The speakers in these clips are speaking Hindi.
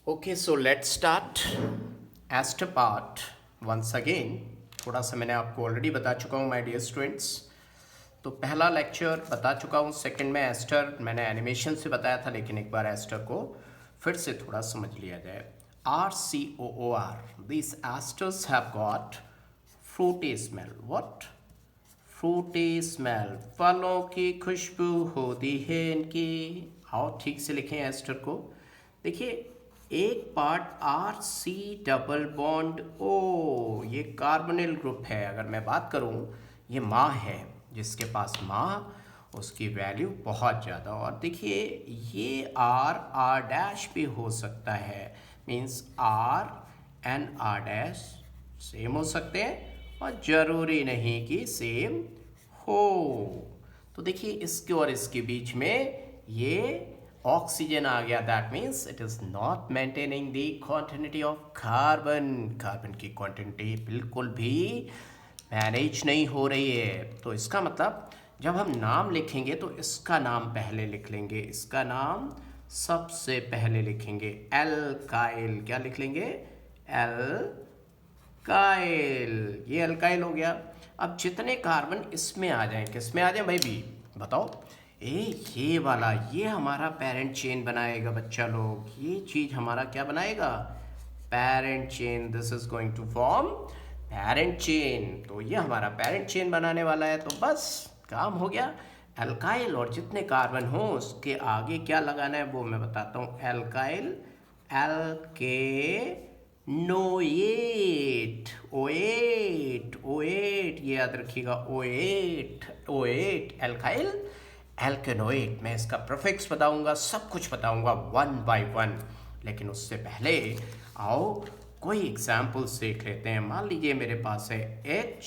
Okay, so let's start ester part once again. थोड़ा सा मैंने आपको ऑलरेडी बता चुका हूँ माय डियर स्टूडेंट्स। तो पहला लेक्चर बता चुका हूँ, सेकंड में एस्टर मैंने एनिमेशन से बताया था, लेकिन एक बार एस्टर को फिर से थोड़ा समझ लिया जाए। RCOOR, these esters have got fruity smell. What? Frooti smell, फलों की खुशबू होती है इनकी। आओ ठीक से लिखें एस्टर को। देखिए एक part R C double bond O, ये कार्बोनिल ग्रुप है। अगर मैं बात करूं, ये माँ है, जिसके पास माँ उसकी वैल्यू बहुत ज़्यादा। और देखिए ये आर डैश भी हो सकता है, means R and R dash same हो सकते हैं और ज़रूरी नहीं कि सेम हो। तो देखिए इसके और इसके बीच में ये ऑक्सीजन आ गया, that means it is not maintaining the quantity of carbon. Carbon की क्वांटिटी बिल्कुल भी मैनेज नहीं हो रही है। तो इसका मतलब जब हम नाम लिखेंगे तो इसका नाम पहले लिख लेंगे, इसका नाम सबसे पहले लिखेंगे, एल्काइल। क्या लिख लेंगे? एल्काइल। ये एल्काइल हो गया। अब जितने कार्बन इसमें आ जाएं, किस में आ जाएं भाई भी बताओ? ये वाला, ये हमारा पेरेंट चेन बनाएगा बच्चा लोग। ये चीज हमारा क्या बनाएगा? Parent chain. This is going to form parent chain. तो ये हमारा पेरेंट चेन बनाने वाला है। तो बस काम हो गया। एल्काइल और जितने कार्बन हो उसके आगे क्या लगाना है वो मैं बताता हूँ। एल्काइल, एल्के नोएट, ओएट, ओएट, ये याद रखिएगा, ओएट, ओएट, एल्काइल एल्केनोएट। मैं इसका प्रीफिक्स बताऊंगा, सब कुछ बताऊंगा वन बाय वन, लेकिन उससे पहले आओ कोई एग्जाम्पल्स देख लेते हैं। मान लीजिए मेरे पास है H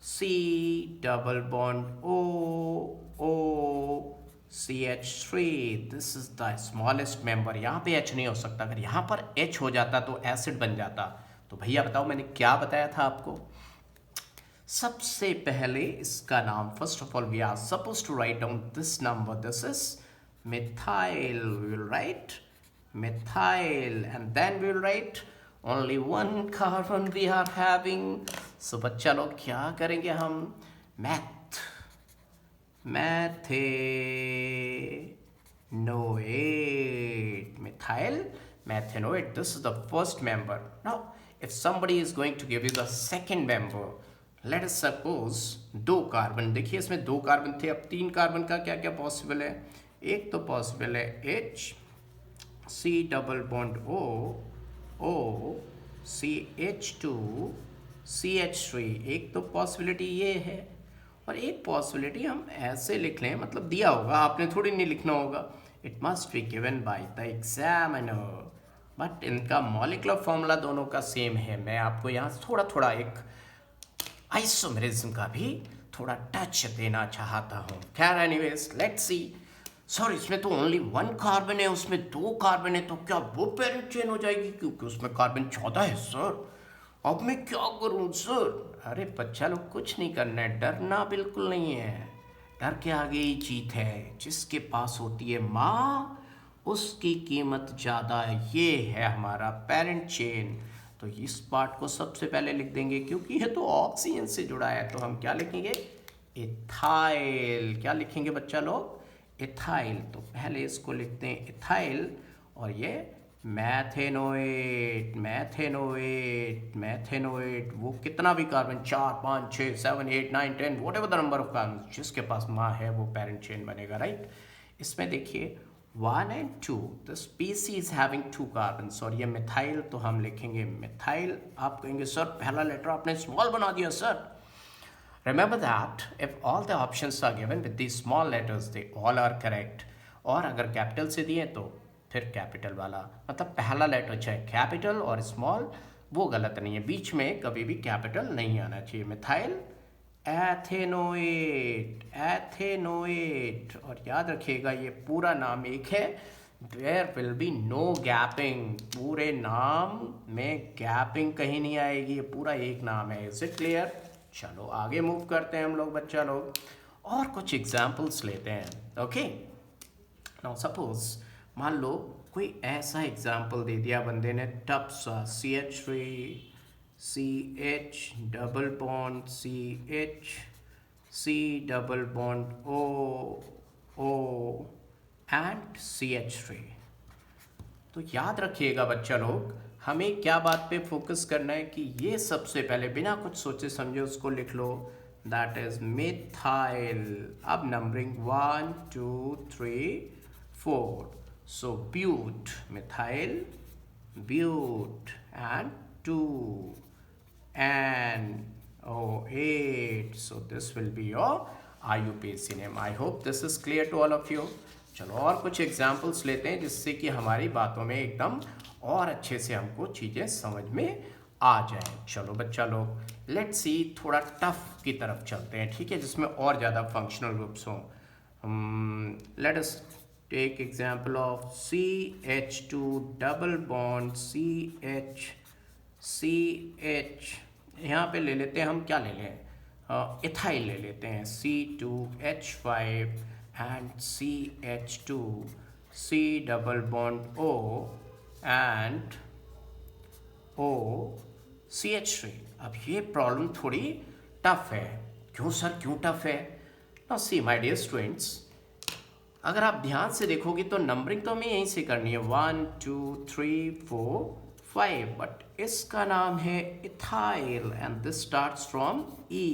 C double bond O O CH3, this is the smallest member. यहाँ पे H नहीं हो सकता। अगर यहाँ पर H हो जाता तो एसिड बन जाता। तो भैया बताओ मैंने क्या बताया था आपको? सबसे पहले इसका नाम, first of all we are suppose to write down this number, this is methyl. We will write methyl and then we will write only one carbon we are having. So बच्चा लोग क्या करेंगे हम? methanoate, methyl methanoate. This is the first member. Now if somebody is going to give you the second member, let us suppose दो कार्बन, देखिए इसमें दो कार्बन थे, अब तीन कार्बन का क्या क्या पॉसिबल है? एक तो पॉसिबल है H C double bond O O CH2 CH3, एक तो पॉसिबिलिटी ये है। और एक पॉसिबिलिटी हम ऐसे लिख लें, मतलब दिया होगा, आपने थोड़ी नहीं लिखना होगा, it must be given by the examiner. But इनका मॉलिक्यूलर फॉर्मूला दोनों का सेम है। मैं आपको यहाँ थोड़ा थोड़ा एक आइसोमेरिज्म का भी थोड़ा टच देना चाहता हूँ। खैर एनीवेज लेट्स सी। सर इसमें तो ओनली वन कार्बन है, उसमें दो कार्बन है, तो क्या वो पेरेंट चेन हो जाएगी? क्योंकि उसमें कार्बन 14 है सर। अब मैं क्या करूं सर? अरे बच्चा लोग कुछ नहीं करना है, डरना बिल्कुल नहीं है। डर के आगे ही जीत है। जिसके पास होती है माँ उसकी कीमत ज़्यादा है। ये है हमारा पेरेंट चेन। तो इस पार्ट को सबसे पहले लिख देंगे, क्योंकि ये तो ऑक्सीजन से जुड़ा है। तो हम क्या लिखेंगे? इथाइल। क्या लिखेंगे बच्चा लोग? इथाइल। तो पहले इसको लिखते हैं इथाइल, और ये मैथेनोएट, मैथेनोएट, मैथेनोएट। वो कितना भी carbon, 4 5 6 7 8 9 10 what ever the number of carbon, जिसके पास माँ है वो पेरेंट चेन बनेगा, राइट? इसमें देखिए 1 and 2, the species having 2 carbons, और ये मिथाइल। तो हम लिखेंगे मिथाइल। आप कहेंगे सर पहला लेटर आपने स्मॉल बना दिया sir. Remember that if all the options are given with these small letters, they all are correct. और अगर कैपिटल से दिए तो फिर कैपिटल वाला, मतलब पहला लेटर चाहे कैपिटल और स्मॉल, वो गलत नहीं है। बीच में कभी भी कैपिटल नहीं आना चाहिए। Methyl ethanoate, ethanoate. और याद रखिएगा ये पूरा नाम एक है। There will be no gapping. पूरे नाम में गैपिंग कहीं नहीं आएगी, ये पूरा एक नाम है। Is it clear? चलो आगे मूव करते हैं हम लोग बच्चा लोग, और कुछ एग्जाम्पल्स लेते हैं। ओके, नाउ सपोज मान लो कोई ऐसा एग्जाम्पल दे दिया बंदे ने टफ सा, CH3 CH double bond CH C double bond O and CH3। तो याद रखिएगा बच्चा लोग, हमें क्या बात पे फोकस करना है कि ये सबसे पहले बिना कुछ सोचे समझे उसको लिख लो, दैट इज मिथाइल। अब numbering 1 2 3 4, so but, methyl but and 2 NO8, so this will be your IUPAC name. I hope this is clear to all of you. चलो और कुछ एग्जाम्पल्स लेते हैं जिससे कि हमारी बातों में एकदम और अच्छे से हमको चीज़ें समझ में आ जाए। चलो बच्चा लोग, लेट्स सी, थोड़ा टफ की तरफ चलते हैं, ठीक है, जिसमें और ज़्यादा फंक्शनल ग्रुप्स हों। Let us take example of CH2 double bond CH, यहाँ पे ले लेते हैं हम, क्या ले लें, इथाइल ले लेते हैं, C2H5 and CH2 C double bond O and O CH3। अब ये प्रॉब्लम थोड़ी टफ है। क्यों सर, क्यों टफ है? ना सी माय डियर स्टूडेंट्स, अगर आप ध्यान से देखोगे तो नंबरिंग तो हमें यहीं से करनी है, 1 2 3 4 5, बट इसका नाम है ethyl and this starts from E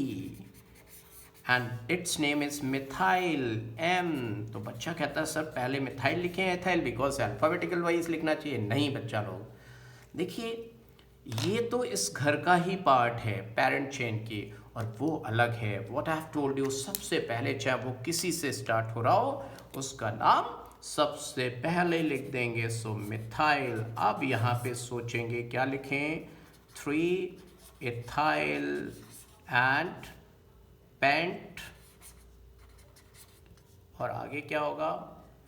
and its name is methyl M। तो बच्चा कहता है सर पहले मिथाइल लिखें एथाइल, बिकॉज अल्फ़ाबेटिकल वाइज लिखना चाहिए। नहीं बच्चा लोग, देखिए ये तो इस घर का ही पार्ट है, पेरेंट चेन की, और वो अलग है। What I have told you, सबसे पहले चाहे वो किसी से स्टार्ट हो रहा हो, उसका नाम सबसे पहले लिख देंगे, सो मिथाइल। अब यहाँ पे सोचेंगे क्या लिखें, 3 इथाइल एंड पेंट, और आगे क्या होगा,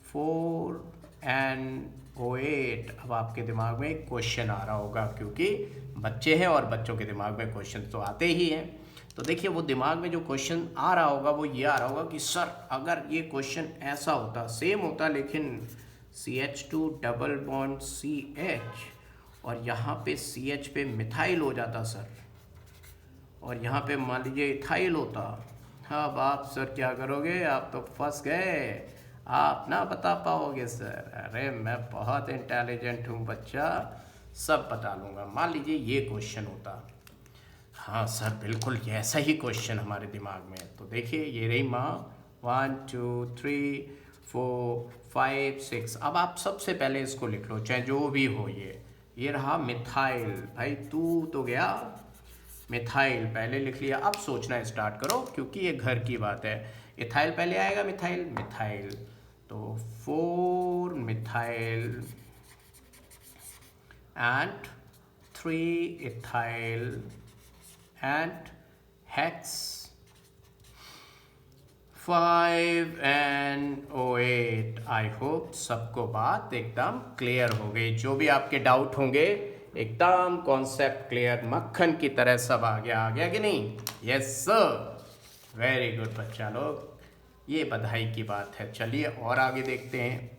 4 NO8। अब आपके दिमाग में एक क्वेश्चन आ रहा होगा, क्योंकि बच्चे हैं और बच्चों के दिमाग में क्वेश्चन तो आते ही हैं। तो देखिए वो दिमाग में जो क्वेश्चन आ रहा होगा वो ये आ रहा होगा कि सर अगर ये क्वेश्चन ऐसा होता, सेम होता, लेकिन CH2 डबल बॉन्ड CH और यहाँ पे CH पे मिथाइल हो जाता सर, और यहाँ पे मान लीजिए इथाइल होता। अब आप सर क्या करोगे, आप तो फंस गए, आप ना बता पाओगे सर। अरे मैं बहुत इंटेलिजेंट हूँ बच्चा, सब बता लूँगा। मान लीजिए ये क्वेश्चन होता, हाँ सर बिल्कुल ऐसा ही क्वेश्चन हमारे दिमाग में। तो देखिए ये रही माँ, 1 2 3 4 5 6। अब आप सबसे पहले इसको लिख लो, चाहे जो भी हो। ये रहा मिथाइल, भाई तू तो गया, मिथाइल पहले लिख लिया। अब सोचना स्टार्ट करो, क्योंकि ये घर की बात है। इथाइल पहले आएगा, मिथाइल, तो 4 methyl and 3 ethyl and hex 5 NO8। I hope सबको बात एकदम क्लियर हो गई। जो भी आपके डाउट होंगे एकदम कॉन्सेप्ट क्लियर, मक्खन की तरह सब आ गया कि नहीं? यस सर, वेरी गुड बच्चा लोग, ये बधाई की बात है। चलिए और आगे देखते हैं,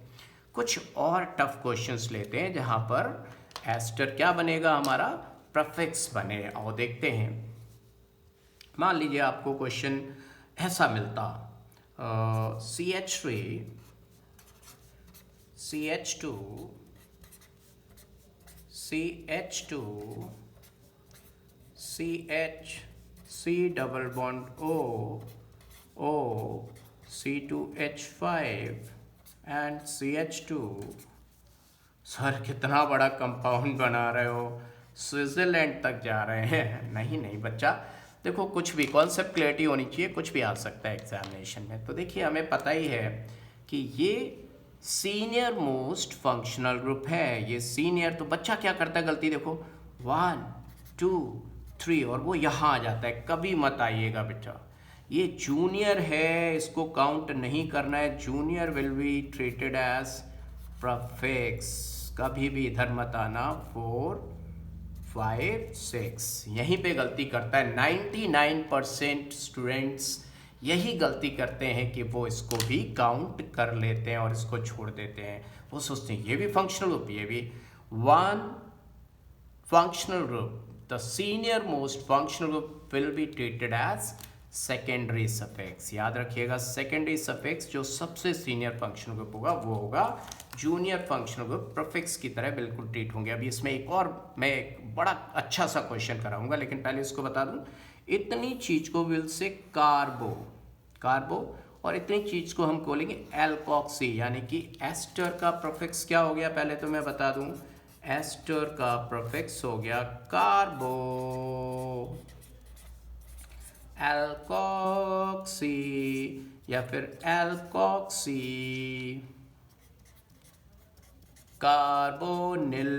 कुछ और टफ क्वेश्चंस लेते हैं जहाँ पर एस्टर क्या बनेगा, हमारा प्रीफिक्स बने। और देखते हैं, मान लीजिए आपको क्वेश्चन ऐसा मिलता, CH3 CH2 CH2 CH C double bond O C2H5 and CH2। Sir कितना बड़ा कंपाउंड बना रहे हो, स्विट्जरलैंड तक जा रहे हैं। नहीं बच्चा, देखो कुछ भी कॉन्सेप्ट क्लियरिटी होनी चाहिए, कुछ भी आ सकता है एग्जामिनेशन में। तो देखिए हमें पता ही है कि ये सीनियर मोस्ट फंक्शनल ग्रुप है। ये सीनियर, तो बच्चा क्या करता है, गलती देखो, 1 2 3 और वो यहाँ आ जाता है। कभी मत आइएगा बेटा, ये जूनियर है, इसको काउंट नहीं करना है। Junior will be treated as prefix, कभी भी इधर मत आना। 4 5 6 यहीं पे गलती करता है। 99% स्टूडेंट्स यही गलती करते हैं कि वो इसको भी काउंट कर लेते हैं और इसको छोड़ देते हैं। वो सोचते हैं ये भी फंक्शनल ग्रुप, ये भी one functional group. The senior most functional group will be treated as secondary suffix. याद रखिएगा secondary suffix जो सबसे सीनियर फंक्शनल ग्रुप होगा वो होगा जूनियर फंक्शनल ग्रुप प्रीफिक्स की तरह बिल्कुल ट्रीट होंगे। अभी इसमें एक और मैं एक बड़ा अच्छा सा क्वेश्चन कराऊंगा, लेकिन पहले इसको बता दूं, इतनी चीज को विल से कार्बो और इतनी चीज को हम बोलेंगे एल्कोक्सी, यानी कि एस्टर का प्रीफिक्स क्या हो गया पहले तो मैं बता दूं, एस्टर का प्रीफिक्स हो गया कार्बो, एल्कोक्सी या फिर एल्कोक्सी कार्बोनिल,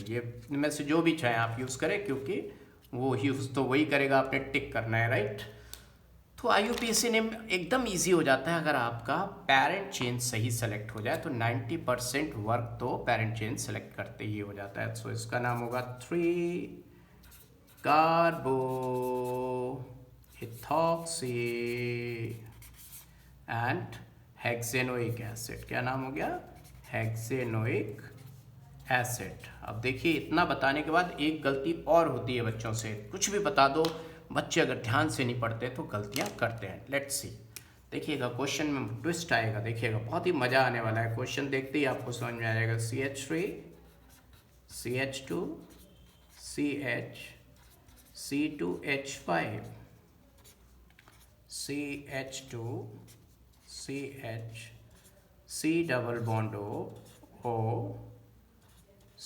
ये में से जो भी चाहे आप यूज़ करें, क्योंकि वो यूज़ तो वही करेगा, आपने टिक करना है, राइट। तो IUPAC नेम एकदम इजी हो जाता है अगर आपका पेरेंट चेन सही सेलेक्ट हो जाए, तो 90% वर्क तो पेरेंट चेन सेलेक्ट करते ही हो जाता है। सो इसका नाम होगा 3 कार्बो इथॉक्सी एंड हेक्सेनोइक एसिड। क्या नाम हो गया? हेक्सेनोइक एसिड। अब देखिए इतना बताने के बाद एक गलती और होती है बच्चों से, कुछ भी बता दो बच्चे अगर ध्यान से नहीं पढ़ते तो गलतियां करते हैं। लेट्स सी, देखिएगा क्वेश्चन में ट्विस्ट आएगा, देखिएगा बहुत ही मजा आने वाला है। क्वेश्चन देखते ही आपको समझ में आ जाएगा। CH3 CH2 CH C2H5 CH2 CH C double bond O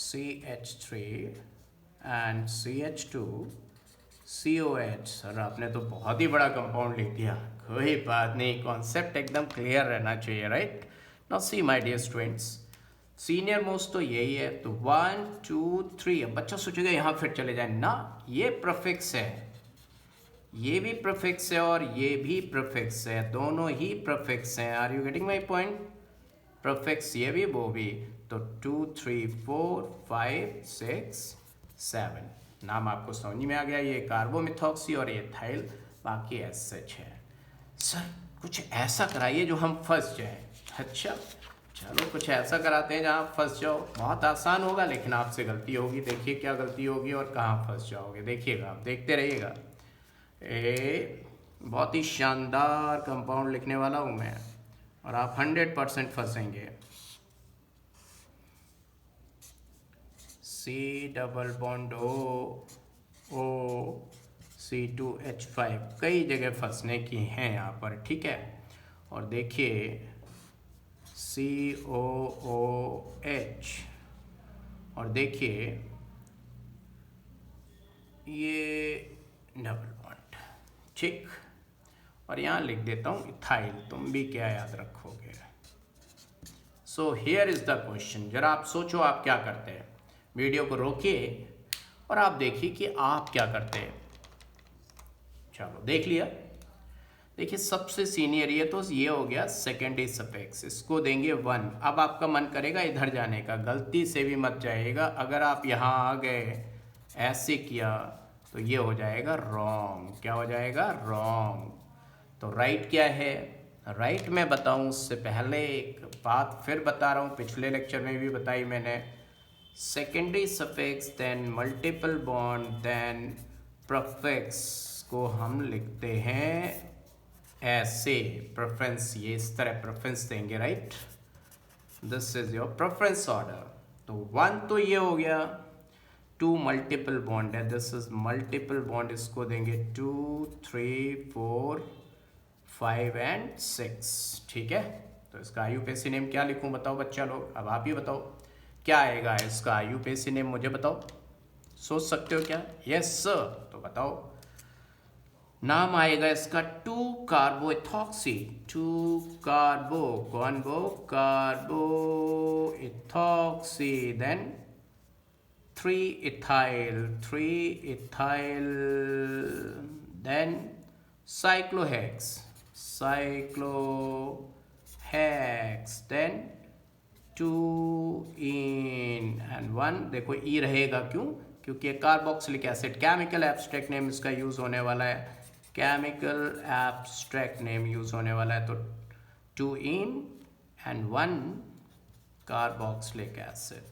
CH3 and CH2 COH। Sir आपने तो बहुत ही बड़ा कंपाउंड लिख दिया, कोई बात नहीं, कॉन्सेप्ट एकदम क्लियर रहना चाहिए, right. Now see my dear students, senior most तो यही है, तो 1 2 3। अब बच्चा सोचेगा यहाँ फिर चले जाए ना, ये प्रीफिक्स है, ये भी प्रीफिक्स है और ये भी प्रीफिक्स है, दोनों ही प्रीफिक्स हैं। Are you getting my point? Prefix ये भी वो भी, तो 2 3 4 5 6 7 नाम आपको समझ में आ गया। ये कार्बोमिथॉक्सी और ये थाइल, बाकी एसएच है। सर कुछ ऐसा कराइए जो हम फंस जाए। अच्छा चलो कुछ ऐसा कराते हैं जहाँ फंस जाओ, बहुत आसान होगा लेकिन आपसे गलती होगी। देखिए क्या गलती होगी और कहाँ फंस जाओगे, देखिएगा आप, देखते रहिएगा। बहुत ही शानदार कंपाउंड लिखने वाला हूँ मैं और आप 100% फंसेंगे। C double bond O C2H5, कई जगह फंसने की हैं यहाँ पर, ठीक है। और देखिए COOH और देखिए ये डबल बॉन्ड, ठीक। और यहाँ लिख देता हूँ इथाइल, तुम भी क्या याद रखोगे। So here is the question, जरा आप सोचो आप क्या करते हैं। वीडियो को रोकिए और आप देखिए कि आप क्या करते हैं। चलो देख लिया। देखिए सबसे सीनियर ये हो गया सेकेंडरी सफिक्स, इसको देंगे 1। अब आपका मन करेगा इधर जाने का, गलती से भी मत जाइएगा। अगर आप यहाँ आ गए ऐसे किया तो ये हो जाएगा रॉन्ग। क्या हो जाएगा? रॉन्ग। तो राइट क्या है? राइट मैं बताऊँ उससे पहले एक बात फिर बता रहा हूँ, पिछले लेक्चर में भी बताई मैंने। Secondary suffix then multiple bond then prefix को हम लिखते हैं ऐसे, प्रेफरेंस, ये इस तरह प्रेफरेंस देंगे, right. This is your preference order. तो 1 तो ये हो गया, 2 मल्टीपल बॉन्ड है, दिस इज मल्टीपल बॉन्ड, इसको देंगे 2 3 4 5 एंड 6, ठीक है। तो इसका IUPAC नेम क्या लिखूं बताओ बच्चा लोग, अब आप ही बताओ क्या आएगा इसका IUPAC नेम, मुझे बताओ, सोच सकते हो क्या? यस सर, तो बताओ। नाम आएगा इसका 2 कार्बो इथॉक्सी, 2 कार्बो कौन वो carbo ethoxy, then 3 ethyl, then cyclohex, then 2 ene and 1। देखो ई रहेगा, क्यों? क्योंकि carboxylic acid, chemical abstract name इसका यूज होने वाला है, केमिकल एब्स्ट्रैक्ट नेम यूज होने वाला है। तो 2 इन and 1 carboxylic acid.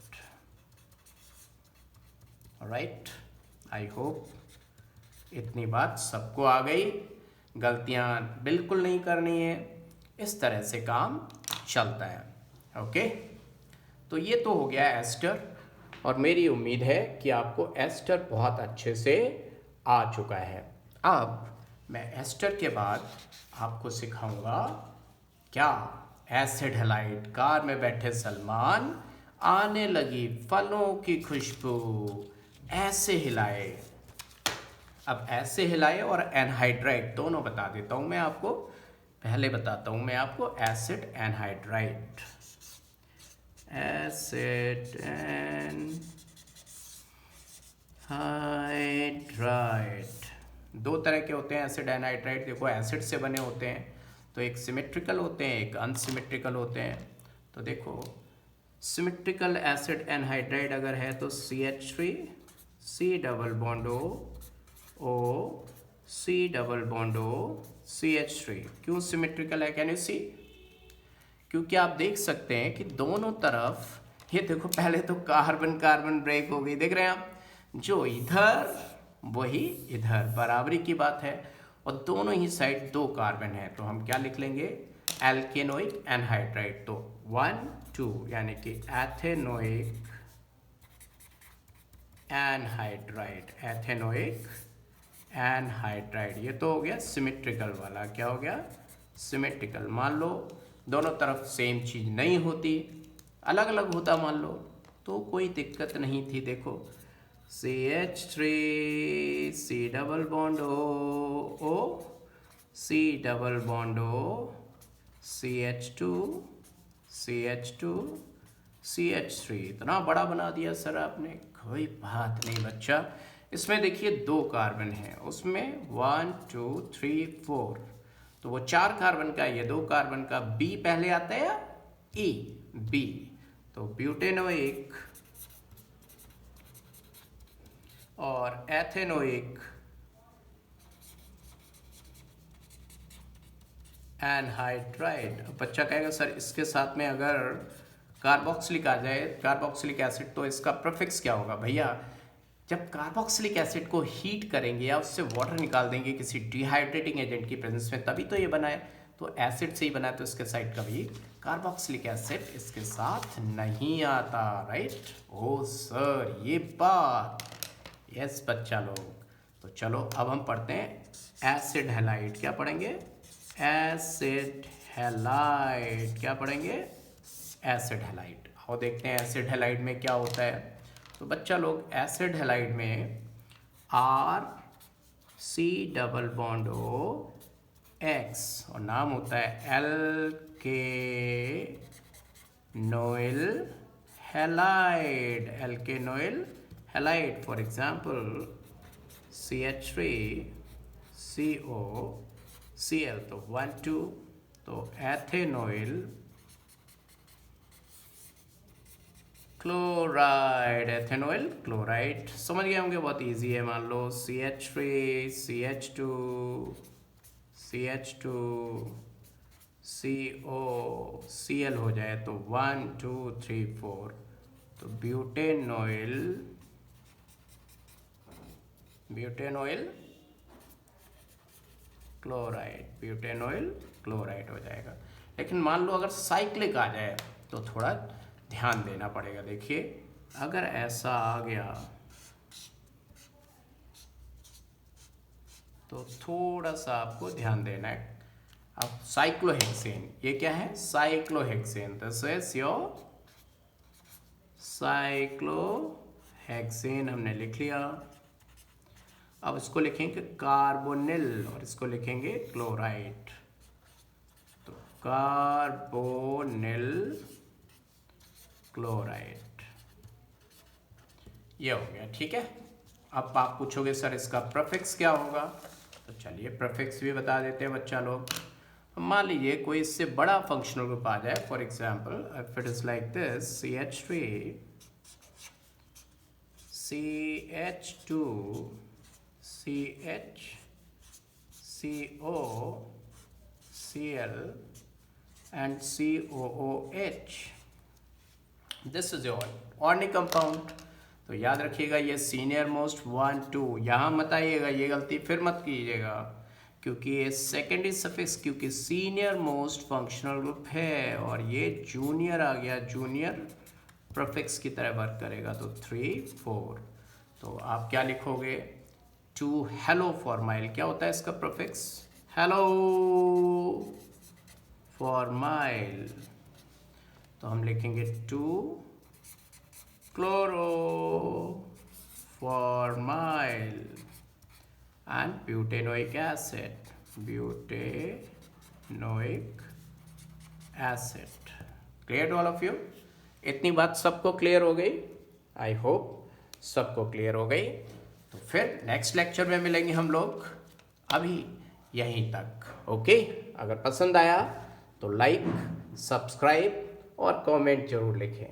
Alright, I hope इतनी बात सबको आ गई। गलतियां बिल्कुल नहीं करनी है, इस तरह से काम चलता है। ओके, तो ये तो हो गया एस्टर, और मेरी उम्मीद है कि आपको एस्टर बहुत अच्छे से आ चुका है। अब मैं एस्टर के बाद आपको सिखाऊंगा क्या, एसिड हैलाइड। कार में बैठे सलमान, आने लगी फलों की खुशबू, ऐसे हिलाए। अब ऐसे हिलाए और एनहाइड्राइड दोनों बता देता हूं मैं आपको। पहले बताता हूं मैं आपको एसिड एनहाइड्राइड। एसिड एनहाइड्राइड दो तरह के होते हैं एसिड एनहाइड्राइड। देखो, एसिड से बने होते हैं तो एक सिमेट्रिकल होते हैं, एक अनसिमेट्रिकल होते हैं। तो देखो, सिमेट्रिकल एसिड एनहाइड्राइड अगर है तो CH3 C double bond O C double bond O CH3। क्यों सिमेट्रिकल है, कैन यू सी? क्योंकि आप देख सकते हैं कि दोनों तरफ, ये देखो पहले तो कार्बन कार्बन ब्रेक हो गई, देख रहे हैं आप, जो इधर वही इधर, बराबरी की बात है। और दोनों ही साइड 2 कार्बन है, तो हम क्या लिख लेंगे, एल्केनोइक एनहाइड्राइड। तो 1 2 यानी कि एथेनोइक एनहाइड्राइड, एथेनोइक एनहाइड्राइड। ये तो हो गया सिमेट्रिकल वाला। क्या हो गया, सिमेट्रिकल। मान लो दोनों तरफ सेम चीज़ नहीं होती, अलग अलग होता मान लो, तो कोई दिक्कत नहीं थी। देखो, CH3 C double bond O C double bond O CH2 CH2 CH3। इतना बड़ा बना दिया सर आपने, कोई बात नहीं बच्चा। इसमें देखिए 2 कार्बन हैं, उसमें 1 2 3 4, तो वो 4 कार्बन का, ये 2 कार्बन का। B पहले आता है या E? B। तो ब्यूटेनोइक और एथेनोइक एनहाइड्राइड। बच्चा कहेगा सर इसके साथ में अगर कार्बोक्सिलिक आ जाए, कार्बोक्सिलिक एसिड, तो इसका प्रीफिक्स क्या होगा? भैया, जब कार्बोक्सिलिक एसिड को हीट करेंगे या उससे वाटर निकाल देंगे किसी डिहाइड्रेटिंग एजेंट की प्रेजेंस में, तभी तो ये बना है। तो एसिड से ही बना है, तो इसके साइड कभी कार्बोक्सिलिक एसिड इसके साथ नहीं आता, राइट? ओ सर, ये बात, यस बच्चा लोग। तो चलो अब हम पढ़ते हैं एसिड हैलाइड। क्या पढ़ेंगे? Acid halide. क्या पढ़ेंगे? Acid halide. आओ देखते हैं एसिड हैलाइड में क्या होता है। तो बच्चा लोग, एसिड हैलाइड में R C double bond O X, और नाम होता है alkanoyl halide, alkanoyl halide. For example CH3 CO Cl, तो 1 2, तो एथेनोइल क्लोराइड, एथेनोइल क्लोराइड। समझ गए होंगे, बहुत इजी है। मान लो CH3 CH2 CH2 CO Cl हो जाए तो 1 2 3 4, तो ब्यूटेनोइल क्लोराइड, ब्यूटेनोइल क्लोराइड हो जाएगा। लेकिन मान लो अगर साइक्लिक आ जाए तो थोड़ा ध्यान देना पड़ेगा। देखिए, अगर ऐसा आ गया तो थोड़ा सा आपको ध्यान देना है। अब साइक्लोहेक्सेन, ये क्या है? Cyclohexane. This is your cyclohexane, हमने लिख लिया। अब इसको लिखेंगे कार्बोनिल और इसको लिखेंगे क्लोराइड। तो कार्बोनिल क्लोराइड, ये हो गया, ठीक है। अब आप पूछोगे सर इसका प्रीफिक्स क्या होगा, तो चलिए प्रीफिक्स भी बता देते हैं बच्चा लोग। मान लीजिए कोई इससे बड़ा फंक्शनल ग्रुप आ जाए, for example if it is like this CH3 CH2 CH CO Cl and COOH. This is your organic compound. तो याद रखिएगा ये सीनियर मोस्ट 1 2, यहाँ मत आइएगा, ये गलती फिर मत कीजिएगा, क्योंकि ये सेकेंडरी सफिक्स, क्योंकि सीनियर मोस्ट फंक्शनल ग्रुप है और ये जूनियर आ गया, जूनियर प्रीफिक्स की तरह वर्क करेगा। तो 3 4, तो आप क्या लिखोगे, टू हेलो फॉर्माइल, क्या होता है इसका प्रीफिक्स, हेलो फॉर्माइल, तो हम लिखेंगे to chloroformyl and butanoic acid, butanoic acid. Clear to all of you? इतनी बात सबको क्लियर हो गई? आई होप सबको क्लियर हो गई। तो फिर नेक्स्ट लेक्चर में मिलेंगे हम लोग, अभी यहीं तक। ओके, अगर पसंद आया तो लाइक, सब्सक्राइब और कमेंट जरूर लिखें।